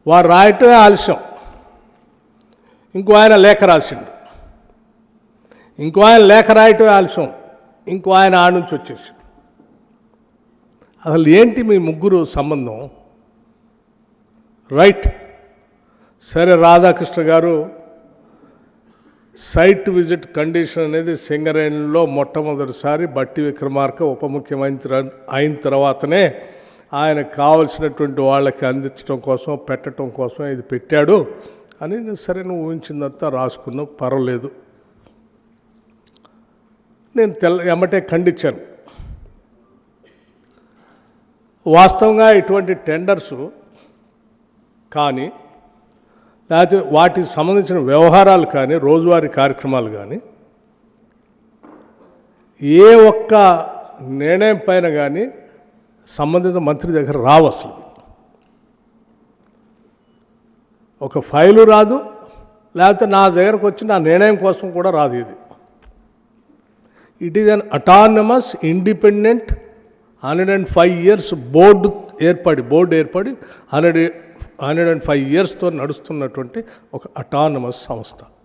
వారు రాయటమే ఆలస్యం, ఇంకో ఆయన లేఖ రాసిండు, ఇంకో ఆయన లేఖ రాయటమే ఆలస్యం, ఇంకో ఆయన ఆడ నుంచి వచ్చేసి. అసలు ఏంటి మీ ముగ్గురు సంబంధం? రైట్, సరే, రాధాకృష్ణ గారు సైట్ విజిట్ కండిషన్ అనేది సింగరేణిలో మొట్టమొదటిసారి బట్టి విక్రమార్క ఉప ముఖ్యమంత్రి అయిన తర్వాతనే ఆయనకు కావలసినటువంటి వాళ్ళకి అందించడం కోసం, పెట్టడం కోసం ఇది పెట్టాడు అని సరే నువ్వు ఊహించిందంతా రాసుకున్నావు, పర్వాలేదు. నేను ఎమ్మటే ఖండించాను. వాస్తవంగా ఇటువంటి టెండర్సు కానీ, లేకపోతే వాటికి సంబంధించిన వ్యవహారాలు కానీ, రోజువారీ కార్యక్రమాలు కానీ ఏ ఒక్క నిర్ణయం పైన కానీ సంబంధిత మంత్రి దగ్గర రావు. అసలు ఒక ఫైలు రాదు, లేకపోతే నా దగ్గరకు వచ్చి నా నిర్ణయం కోసం కూడా రాదు. It is an autonomous independent 105 years board ఏర్పడి 105 yearsతో నడుస్తున్నటువంటి ఒక అటానమస్ సంస్థ.